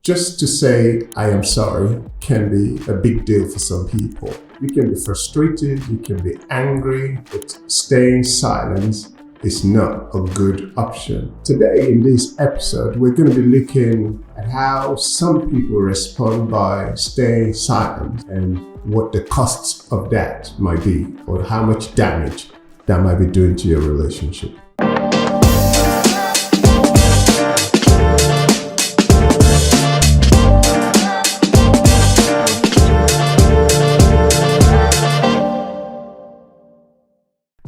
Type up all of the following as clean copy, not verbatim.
Just to say, I am sorry, can be a big deal for some people. You can be frustrated, you can be angry, but staying silent is not a good option. Today in this episode, we're going to be looking at how some people respond by staying silent and what the costs of that might be, or how much damage that might be doing to your relationship.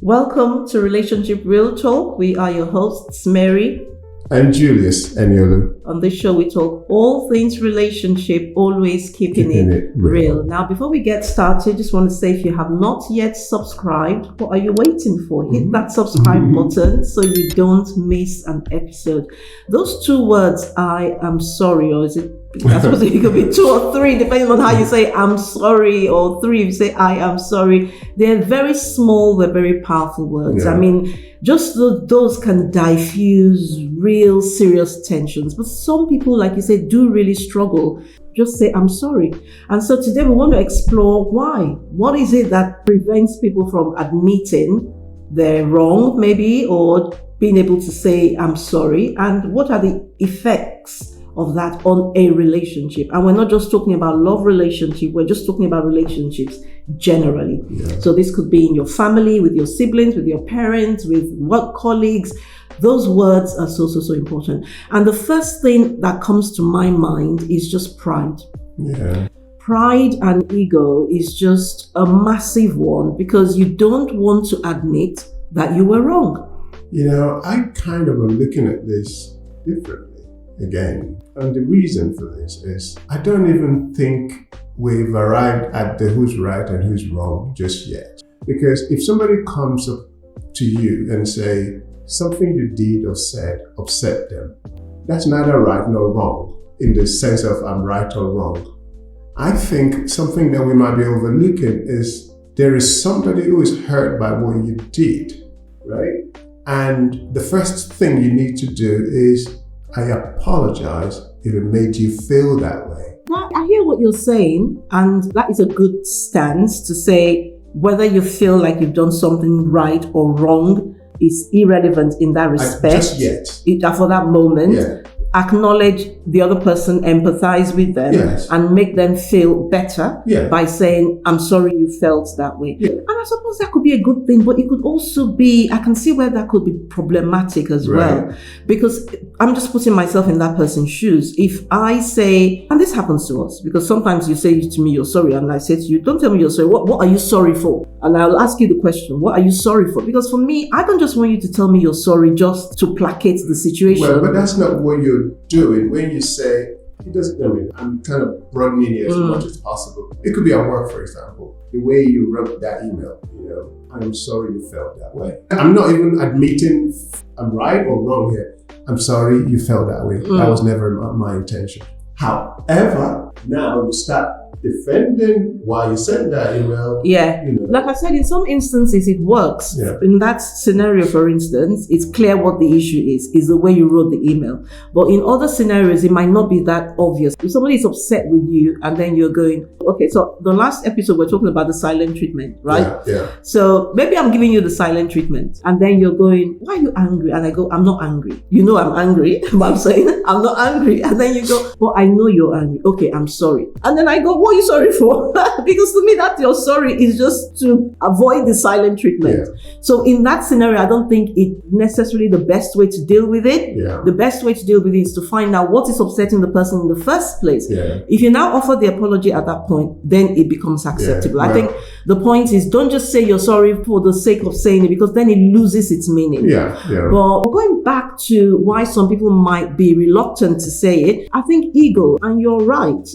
Welcome to Relationship Real Talk. We are your hosts, Mary and Julius Eniolu. On this show, we talk all things relationship, always keeping it real. Now, before we get started, just want to say, if you have not yet subscribed, what are you waiting for? Hit that subscribe button so you don't miss an episode. Those two words, I am sorry, or is it? I suppose it could be 2 or 3, depending on how you say I'm sorry, or 3 if you say I am sorry. They're very small, but very powerful words. Yeah. I mean, just those can diffuse real serious tensions. But some people, like you say, do really struggle. Just say I'm sorry. And so today we want to explore why. What is it that prevents people from admitting they're wrong, maybe, or being able to say I'm sorry? And what are the effects of that on a relationship? And we're not just talking about love relationship, we're just talking about relationships generally. Yeah. So this could be in your family, with your siblings, with your parents, with work colleagues. Those words are so important. And the first thing that comes to my mind is just pride. Yeah. Pride and ego is just a massive one, because you don't want to admit that you were wrong. You know, I kind of am looking at this differently again. And the reason for this is I don't even think we've arrived at the who's right and who's wrong just yet. Because if somebody comes up to you and say something you did or said upset them, that's neither right nor wrong in the sense of I'm right or wrong. I think something that we might be overlooking is there is somebody who is hurt by what you did, right? And the first thing you need to do is I apologize if it made you feel that way. Now, I hear what you're saying, and that is a good stance to say whether you feel like you've done something right or wrong is irrelevant in that respect. Just yet. For that moment. Yeah. Acknowledge the other person, empathize with them, yes, and make them feel better by saying, I'm sorry you felt that way. Yeah. And I suppose that could be a good thing, but it could also be, I can see where that could be problematic as well. Because I'm just putting myself in that person's shoes. If I say, and this happens to us, because sometimes you say to me, you're sorry, and I say to you, don't tell me you're sorry. What are you sorry for? And I'll ask you the question, what are you sorry for? Because for me, I don't just want you to tell me you're sorry just to placate the situation. Well, but that's not what you're doing when you say, it doesn't, I mean, I'm kind of broadening it as much as possible. It could be at work, for example. The way you wrote that email, I'm sorry you felt that way. I'm not even admitting I'm right or wrong here. I'm sorry you felt that way. That was never my intention. However, now you start defending why you sent that email. Yeah. Like I said, in some instances it works. Yeah. In that scenario, for instance, it's clear what the issue is the way you wrote the email. But in other scenarios, it might not be that obvious. If somebody is upset with you and then you're going, okay, so the last episode we're talking about the silent treatment, right? Yeah. So maybe I'm giving you the silent treatment and then you're going, why are you angry? And I go, I'm not angry. You know I'm angry, but I'm saying I'm not angry. And then you go, well, I know you're angry. Okay, I'm sorry. And then I go, what are you sorry for? Because to me, that your sorry is just to avoid the silent treatment. Yeah. So in that scenario, I don't think it's necessarily the best way to deal with it. Yeah. The best way to deal with it is to find out what is upsetting the person in the first place. Yeah. If you now offer the apology at that point, then it becomes acceptable. Yeah. I think the point is, don't just say you're sorry for the sake of saying it, because then it loses its meaning. Yeah. But going back to why some people might be reluctant to say it, I think ego, and you're right.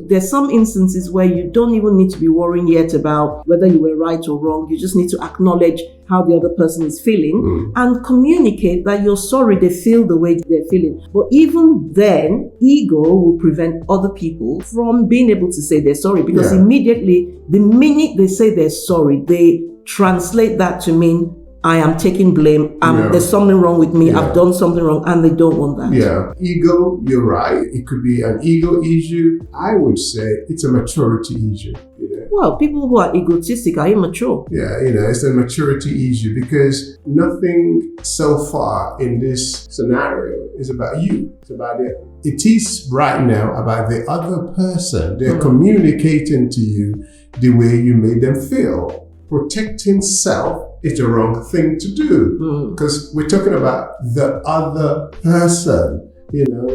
There's some instances where you don't even need to be worrying yet about whether you were right or wrong. You just need to acknowledge how the other person is feeling and communicate that you're sorry they feel the way they're feeling. But even then, ego will prevent other people from being able to say they're sorry, because immediately, the minute they say they're sorry, they translate that to mean I am taking blame. There's something wrong with me. I've done something wrong, and they don't want that. Yeah. Ego, you're right. It could be an ego issue. I would say it's a maturity issue. Well, people who are egotistic are immature. Yeah, it's a maturity issue because nothing so far in this scenario is about you. It's about it. It is right now about the other person. They're communicating to you the way you made them feel. Protecting self is the wrong thing to do because we're talking about the other person.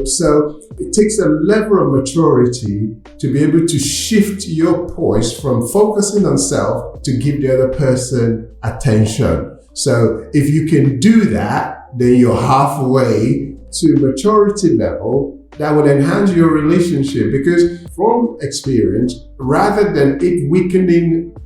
So it takes a level of maturity to be able to shift your poise from focusing on self to give the other person attention. So if you can do that, then you're halfway to maturity level that will enhance your relationship, because from experience, rather than it weakening,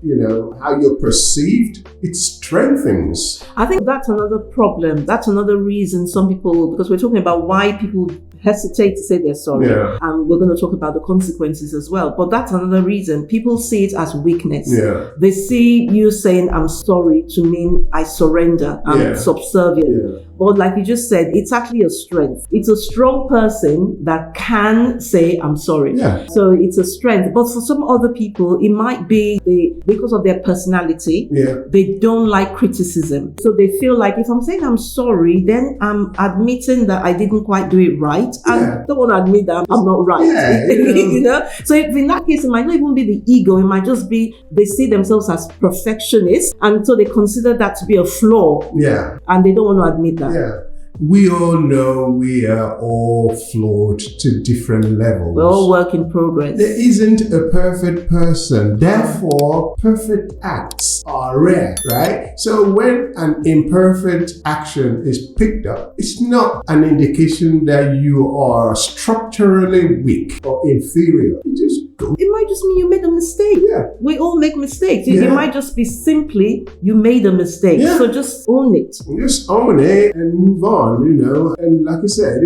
how you're perceived, it strengthens. I think that's another problem. That's another reason some people, because we're talking about why people hesitate to say they're sorry. Yeah. And we're going to talk about the consequences as well. But that's another reason. People see it as weakness. Yeah. They see you saying I'm sorry to mean I surrender, I'm subservient. Yeah. But like you just said, it's actually a strength. It's a strong person that can say I'm sorry. Yeah. So it's a strength. But for some other people, it might be because of their personality, they don't like criticism. So they feel like if I'm saying I'm sorry, then I'm admitting that I didn't quite do it right. I don't want to admit that I'm not right. Yeah, So if in that case, it might not even be the ego. It might just be they see themselves as perfectionists, and so they consider that to be a flaw. Yeah. And they don't want to admit that. Yeah. We all know we are all flawed to different levels. We're all work in progress. There isn't a perfect person. Therefore, perfect acts are rare, right? So when an imperfect action is picked up, it's not an indication that you are structurally weak or inferior. You just go. It might just mean you made a mistake. Yeah. We all make mistakes. It might just be simply you made a mistake. Yeah. So just own it. Just own it and move on. And like I said,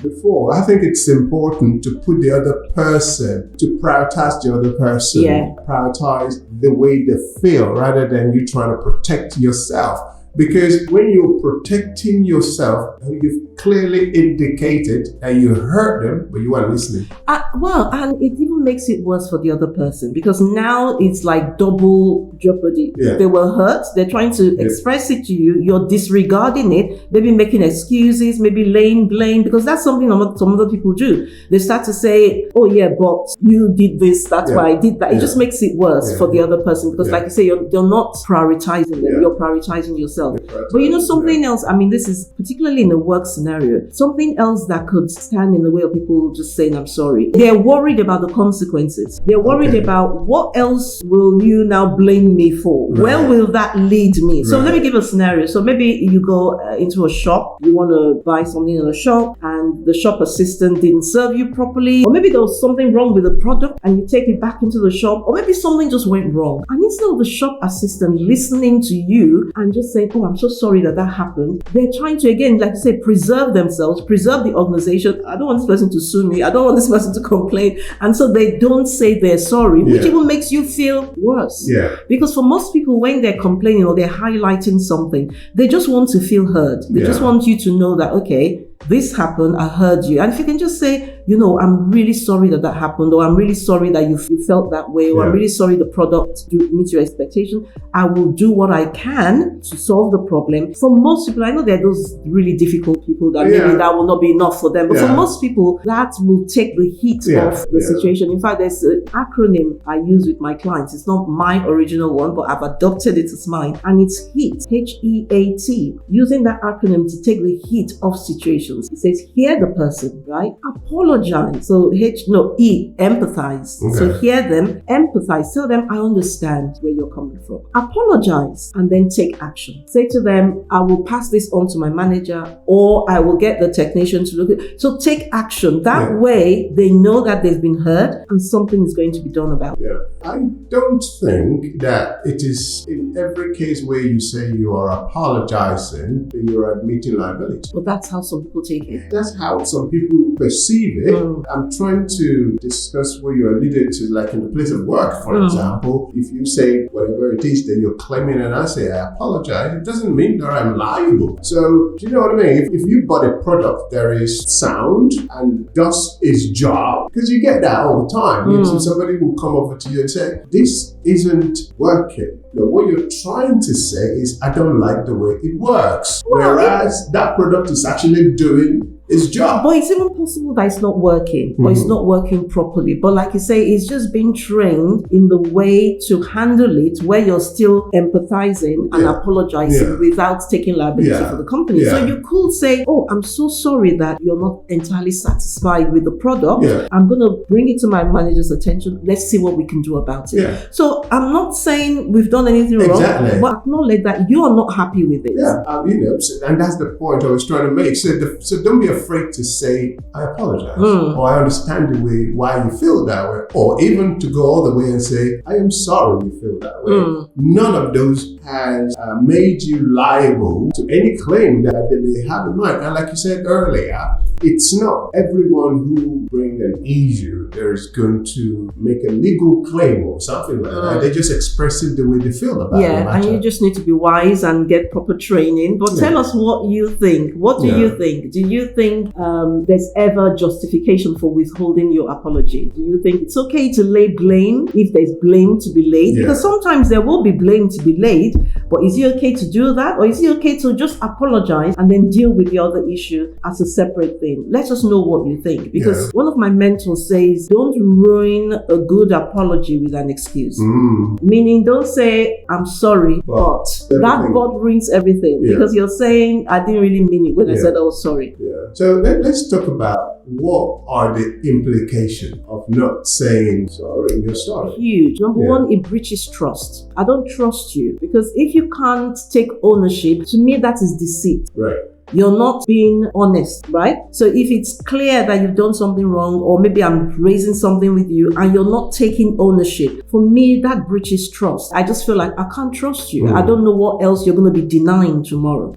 before, I think it's important to put the other person, to prioritize the other person, prioritize the way they feel rather than you trying to protect yourself. Because when you're protecting yourself, you've clearly indicated that you hurt them, but you weren't listening. And it even makes it worse for the other person, because now it's like double jeopardy. Yeah. They were hurt, they're trying to express it to you, you're disregarding it, maybe making excuses, maybe laying blame, because that's something some other people do. They start to say, oh yeah, but you did this, that's why I did that. It just makes it worse for the other person, because like you say, you're not prioritizing them, you're prioritizing yourself. But something else, this is particularly in a work scenario, something else that could stand in the way of people just saying I'm sorry. They're worried about the consequences. They're worried about what else will you now blame me for? Right. Where will that lead me? So let me give a scenario. So maybe you go into a shop, you want to buy something in a shop and the shop assistant didn't serve you properly, or maybe there was something wrong with the product and you take it back into the shop, or maybe something just went wrong. And instead of the shop assistant listening to you and just saying, oh, I'm so sorry that happened, they're trying to, again, like you say, preserve themselves, preserve the organization. I don't want this person to sue me. I don't want this person to complain. And so they don't say they're sorry, which even makes you feel worse. Yeah. Because for most people, when they're complaining or they're highlighting something, they just want to feel heard. They just want you to know that, okay, this happened, I heard you. And if you can just say, I'm really sorry that happened, or I'm really sorry that you felt that way, or I'm really sorry the product didn't meet your expectation. I will do what I can to solve the problem. For most people, I know there are those really difficult people that maybe that will not be enough for them. But for most people, that will take the heat off the situation. In fact, there's an acronym I use with my clients. It's not my original one, but I've adopted it as mine. And it's HEAT, H-E-A-T. Using that acronym to take the heat off situations. It says, hear the person, right? Apologize. So empathize. Okay. So hear them, empathize. Tell them, I understand where you're coming from. Apologize and then take action. Say to them, I will pass this on to my manager, or I will get the technician to look at it. So take action. That way they know that they've been heard and something is going to be done about it. Yeah. I don't think that it is in every case where you say you are apologizing, you're admitting liability. But that's how some people people take it. That's how some people perceive it. I'm trying to discuss what you alluded to, like in the place of work, for example. If you say whatever it is that you're claiming and I say, I apologize, it doesn't mean that I'm liable. So, do you know what I mean? If you bought a product that is sound and does its job, because you get that all the time. So somebody will come over to you and say, this isn't working. No, what you're trying to say is, I don't like the way it works. Whereas that product is actually doing its job. But it's even possible that it's not working, or it's not working properly. But like you say, it's just being trained in the way to handle it, where you're still empathizing and apologizing without taking liability for the company. So you could say, oh, I'm so sorry that you're not entirely satisfied with the product. I'm going to bring it to my manager's attention. Let's see what we can do about it. So I'm not saying we've done anything wrong, but acknowledge that you are not happy with it. And that's the point I was trying to make. So don't be afraid to say, I apologize, or I understand the way why you feel that way, or even to go all the way and say, I am sorry you feel that way. None of those has made you liable to any claim that they may have in mind. And like you said earlier, it's not everyone who brings an issue that is going to make a legal claim or something like that. They're just expressing the way they feel about it. And you just need to be wise and get proper training. But tell us what you think. What do you think? Do you think there's ever justification for withholding your apology? Do you think it's okay to lay blame if there's blame to be laid? Because sometimes there will be blame to be laid, but is it okay to do that? Or is it okay to just apologize and then deal with the other issue as a separate thing? Let us know what you think. Because one of my mentors says, don't ruin a good apology with an excuse. Meaning, don't say, I'm sorry, but that but ruins everything. Because you're saying, I didn't really mean it when I said I was sorry. So let's talk about what are the implications of not saying sorry in your story. Huge. Number one, it breaches trust. I don't trust you, because if you can't take ownership, to me that is deceit. Right. You're not being honest, right? So if it's clear that you've done something wrong, or maybe I'm raising something with you and you're not taking ownership, for me, that breaches trust. I just feel like I can't trust you. I don't know what else you're going to be denying tomorrow.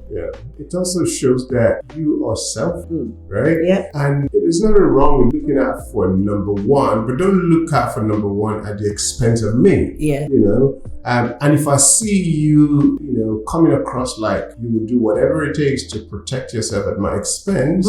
It also shows that you are self-made, right? And there's nothing wrong with looking out for number one, but don't look out for number one at the expense of me. You know? And if I see you, coming across like you would do whatever it takes to protect yourself at my expense,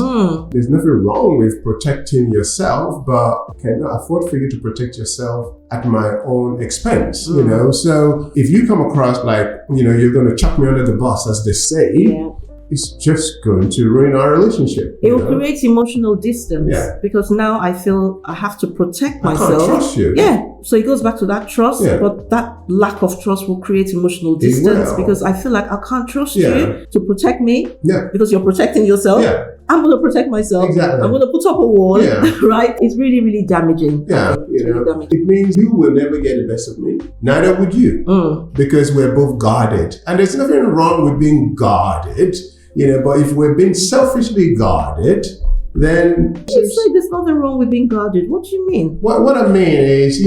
there's nothing wrong with protecting yourself, but I cannot afford for you to protect yourself at my own expense, So if you come across like, you're going to chuck me under the bus, as they say, it's just going to ruin our relationship. It will create emotional distance because now I feel I have to protect myself. I can't trust you. So it goes back to that trust, but that lack of trust will create emotional distance because I feel like I can't trust you to protect me because you're protecting yourself. I'm going to protect myself. I'm going to put up a wall, right? It's really, really damaging. Really damaging. It means you will never get the best of me. Neither would you. Because we're both guarded. And there's nothing wrong with being guarded, but if we're being selfishly guarded, then... You say there's nothing wrong with being guarded. What do you mean? What I mean is,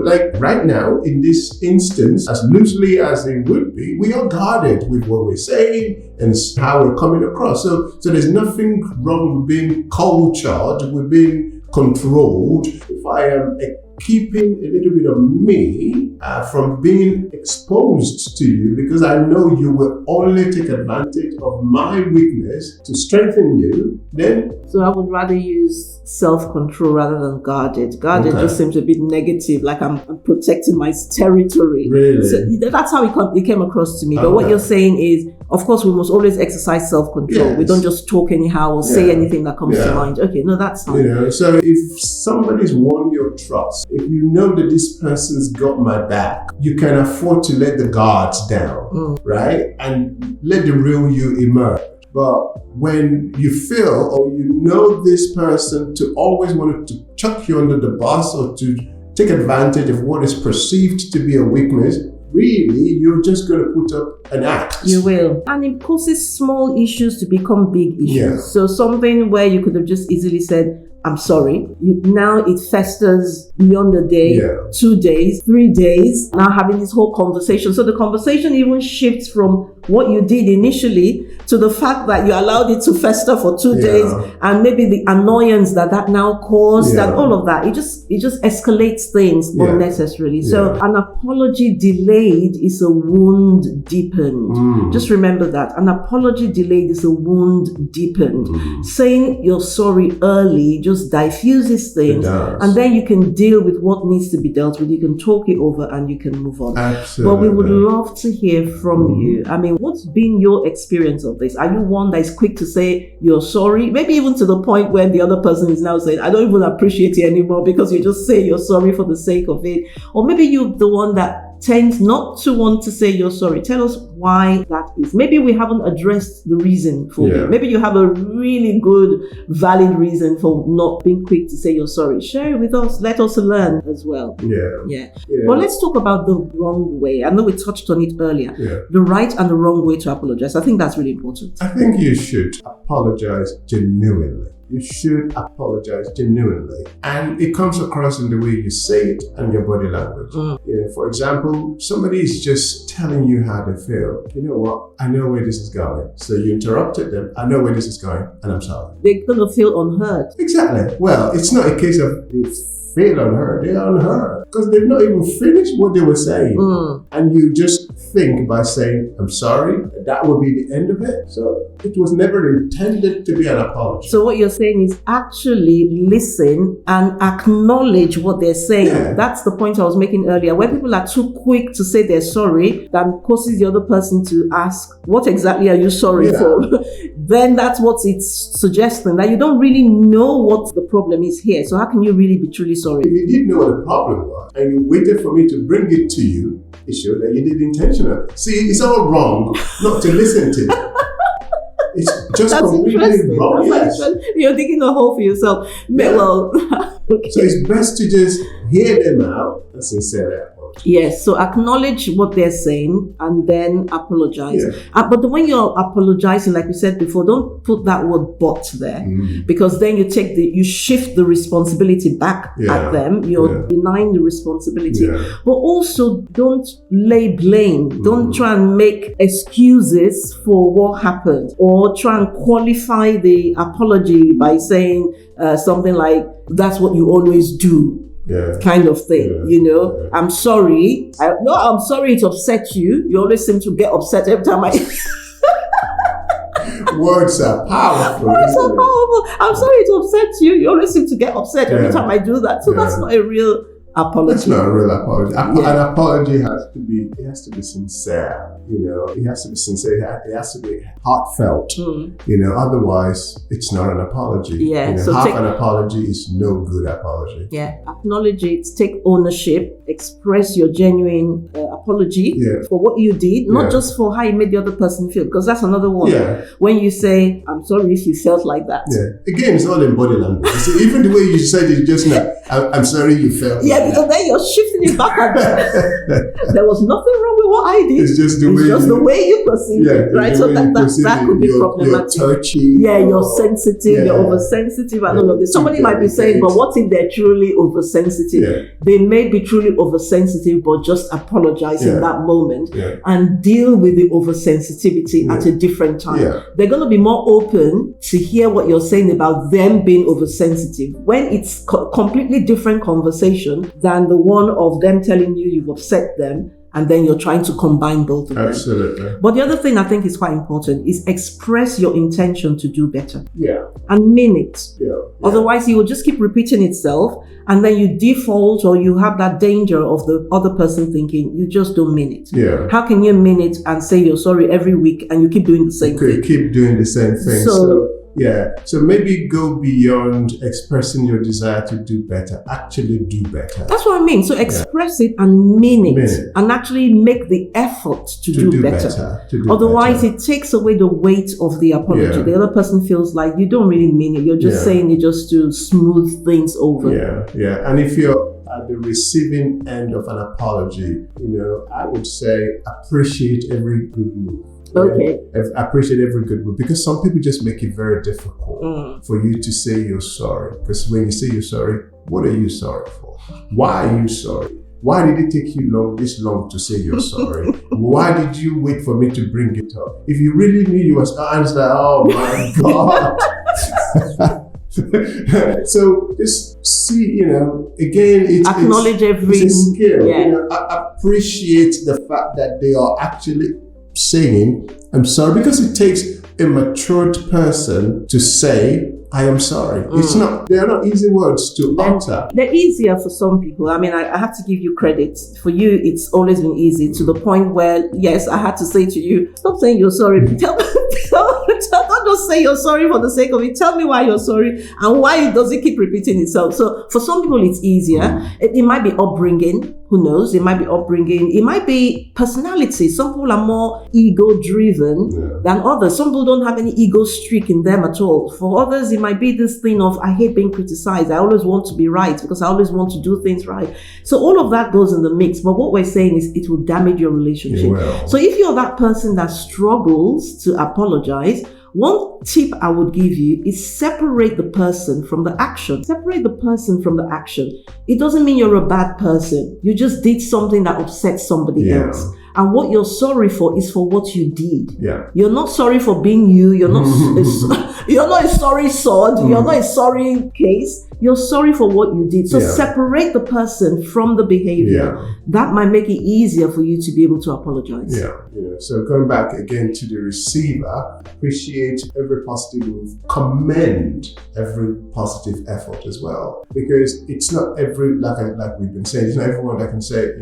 like right now, in this instance, as loosely as it would be, we are guarded with what we're saying and how we're coming across. So there's nothing wrong with being cultured, with being controlled. If I am keeping a little bit of me from being exposed to you, because I know you will only take advantage of my weakness to strengthen you, then... So I would rather use self-control rather than guarded. Guarded just seems a bit negative, like I'm protecting my territory. Really? So that's how it came across to me. But what you're saying is, of course, we must always exercise self-control. We don't just talk anyhow or say anything that comes to mind. Okay, no, that's fine. So if somebody's won your trust, if you know that this person's got my back, you can afford to let the guards down, right? And let the real you emerge. But when you feel or this person to always want to chuck you under the bus or to take advantage of what is perceived to be a weakness, really, you're just going to put up an act. You will. And it causes small issues to become big issues. So something where you could have just easily said, I'm sorry. Now it festers beyond a day, 2 days, 3 days, now having this whole conversation. So the conversation even shifts from what you did initially to the fact that you allowed it to fester for 2 days, and maybe the annoyance that now caused and all of that. It just escalates things unnecessarily. So an apology delayed is a wound deepened. Just remember that. An apology delayed is a wound deepened. Saying you're sorry early just diffuses things, and then you can deal with what needs to be dealt with. You can talk it over and you can move on. Absolutely. But we would love to hear from you. I mean, what's been your experience of this? Are you one that is quick to say you're sorry? Maybe even to the point where the other person is now saying, I don't even appreciate you anymore, because you just say you're sorry for the sake of it. Or maybe you're the one that tends not to want to say you're sorry. Tell us why that is. Maybe we haven't addressed the reason for it. Maybe you have a really good, valid reason for not being quick to say you're sorry. Share it with us. Let us learn as well. Yeah. But let's talk about the wrong way. I know we touched on it earlier. The right and the wrong way to apologize. I think that's really important. I think you should apologize genuinely. You should apologize genuinely. And it comes across in the way you say it and your body language. For example, somebody is just telling you how they feel. You know what? I know where this is going. So you interrupted them. I know where this is going, and I'm sorry. They're going to feel unheard. Exactly. Well, it's not a case of they feel unheard. They're unheard because they've not even finished what they were saying. And you just think by saying, I'm sorry, that will be the end of it. So it was never intended to be an apology. So what you're saying is actually listen and acknowledge what they're saying. That's the point I was making earlier. Where people are too quick to say they're sorry, that causes the other person to ask, what exactly are you sorry for? Then that's what it's suggesting, that you don't really know what the problem is here. So how can you really be truly sorry? If you didn't know what the problem was and you waited for me to bring it to you, it showed that you did intentionally. See, it's all wrong not to listen to them. It's just completely wrong. Yes. You're digging a hole for yourself. Well, okay. So it's best to just hear them out and sincerely apologize. Yes, so acknowledge what they're saying and then apologize. But when you're apologizing, like we said before, don't put that word "but" there, because then you shift the responsibility back at them. You're denying the responsibility. But also don't lay blame. Don't try and make excuses for what happened, or try and qualify the apology by saying something like, that's what you always do. Kind of thing, I'm sorry. I'm sorry it upset you. You always seem to get upset every time Words are powerful. Words are powerful. I'm sorry it upsets you. You always seem to get upset every time I do that. So that's not a real apology. That's not a real apology. An apology has to be sincere. It has to be sincere. It has to be heartfelt. Otherwise it's not an apology. So half an apology is no good apology. Acknowledge it, take ownership, express your genuine apology for what you did, not just for how you made the other person feel, because that's another one. When you say, I'm sorry if you felt like that. Again, it's all in body language. So even the way you said it just now, I'm sorry you felt like that. Because then you're shifting it back at them. There was nothing wrong with what I did. It's just the way you perceive it, right? So that could be problematic. You're touchy. You're sensitive, you're oversensitive, and all of this. Somebody might be saying, but what if they're truly oversensitive? They may be truly oversensitive, but just apologize in that moment and deal with the oversensitivity at a different time. They're going to be more open to hear what you're saying about them being oversensitive when it's completely different conversation than the one of them telling you you've upset them, and then you're trying to combine both of them. Absolutely. But the other thing I think is quite important is express your intention to do better. And mean it. Otherwise, it will just keep repeating itself, and then you default, or you have that danger of the other person thinking you just don't mean it. How can you mean it and say you're sorry every week and you keep doing the same thing? You keep doing the same thing. So maybe go beyond expressing your desire to do better. Actually do better. That's what I mean. So express it and mean it. And actually make the effort to do better. Otherwise, it takes away the weight of the apology. The other person feels like you don't really mean it. You're just saying it just to smooth things over. And if you're at the receiving end of an apology, I would say appreciate every good move. I appreciate every good move, because some people just make it very difficult for you to say you're sorry. Because when you say you're sorry, what are you sorry for? Why are you sorry? Why did it take you this long to say you're sorry? Why did you wait for me to bring it up? If you really knew you was, I was like, oh my God. So just see, again, it's every it's a skill. I appreciate the fact that they are actually saying, I'm sorry, because it takes a matured person to say, I am sorry. They are not easy words to utter. They're easier for some people. I mean, I have to give you credit. For you, it's always been easy to the point where, yes, I had to say to you, stop saying you're sorry. Don't just say you're sorry for the sake of it. Tell me why you're sorry and why does it keep repeating itself. So for some people, it's easier. It might be upbringing. Who knows? It might be upbringing. It might be personality. Some people are more ego-driven than others. Some people don't have any ego streak in them at all. For others, it might be this thing of, I hate being criticized. I always want to be right because I always want to do things right. So all of that goes in the mix. But what we're saying is it will damage your relationship. So if you're that person that struggles to apologize, one tip I would give you is separate the person from the action. Separate the person from the action. It doesn't mean you're a bad person. You just did something that upset somebody else. And what you're sorry for is for what you did. You're not sorry for being you. You're not you're not a sorry sword. You're not a sorry case. You're sorry for what you did. So separate the person from the behavior. That might make it easier for you to be able to apologize. So going back again to the receiver, appreciate every positive move, commend every positive effort as well. Because it's not every, like we've been saying, it's not everyone that can say,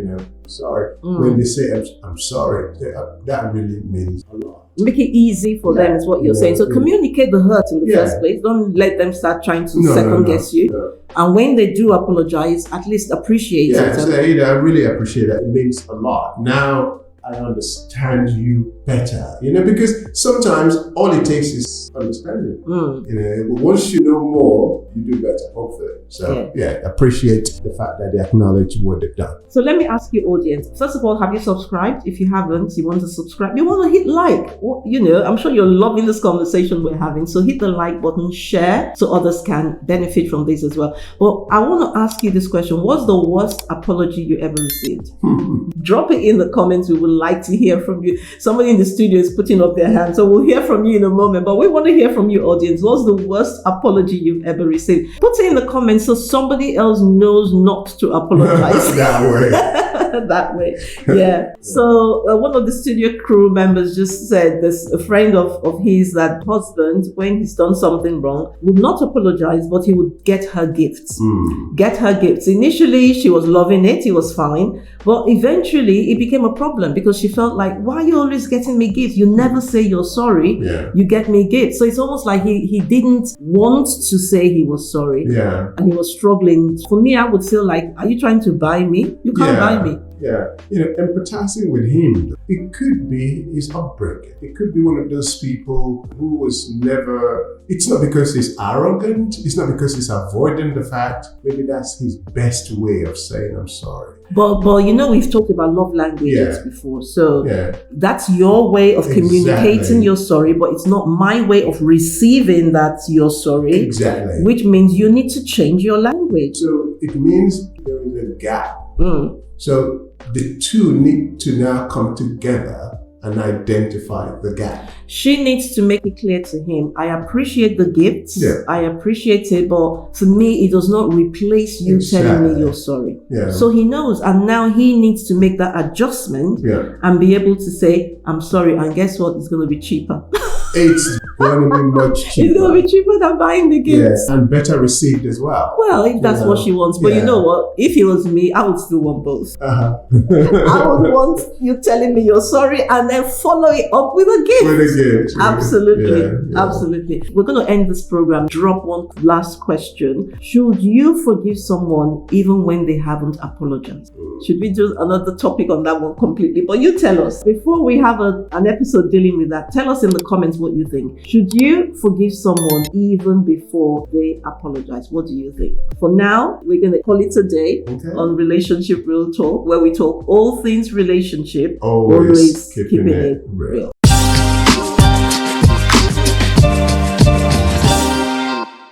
sorry. When they say, I'm sorry, that really means a lot. Make it easy for them is what you're saying. So communicate the hurt in the first place. Don't let them start trying to second guess you. And when they do apologize, at least appreciate it. So, I really appreciate that. It means a lot. Now I understand you better, because sometimes all it takes is understanding. But once you know more, you do better, hopefully. So appreciate the fact that they acknowledge what they've done. So let me ask you, audience, first of all, have you subscribed? If you haven't, you want to subscribe, you want to hit like. I'm sure you're loving this conversation we're having. So hit the like button, share so others can benefit from this as well. But I want to ask you this question. What's the worst apology you ever received? Drop it in the comments. We would like to hear from you. Somebody in the studio is putting up their hand, so we'll hear from you in a moment, but we want to hear from you, audience. What's the worst apology you've ever received? Put it in the comments so somebody else knows not to apologize. That way. So one of the studio crew members just said there's a friend of his that husband, when he's done something wrong, would not apologize, but he would get her gifts. Initially she was loving it, he was fine, but eventually it became a problem because she felt like, why are you always getting me gifts? You never say you're sorry. You get me gifts. So it's almost like he didn't want to say he was sorry. And he was struggling. For me, I would feel like, are you trying to buy me? You can't buy me. Empathizing with him, it could be his upbringing. It could be one of those people who was never, it's not because he's arrogant, it's not because he's avoiding the fact, maybe that's his best way of saying I'm sorry. But we've talked about love languages before, so that's your way of communicating you're sorry, but it's not my way of receiving that you're sorry. Which means you need to change your language. So it means there is a gap. So the two need to now come together and identify the gap. She needs to make it clear to him, I appreciate the gifts, I appreciate it, but for me, it does not replace you telling me you're sorry. So he knows, and now he needs to make that adjustment and be able to say, I'm sorry, and guess what? It's going to be cheaper. It's going to be much cheaper. It's going to be cheaper than buying the gifts. And better received as well. Well, if that's what she wants. But you know what? If it was me, I would still want both. I would want you telling me you're sorry and then follow it up with a gift. Absolutely. Absolutely. We're going to end this program. Drop one last question. Should you forgive someone even when they haven't apologized? Should we do another topic on that one completely? But you tell us. Before we have an episode dealing with that, tell us in the comments what you think. Should you forgive someone even before they apologize? What do you think? For now, we're going to call it a day on Relationship Real Talk, where we talk all things relationship, always keeping it real.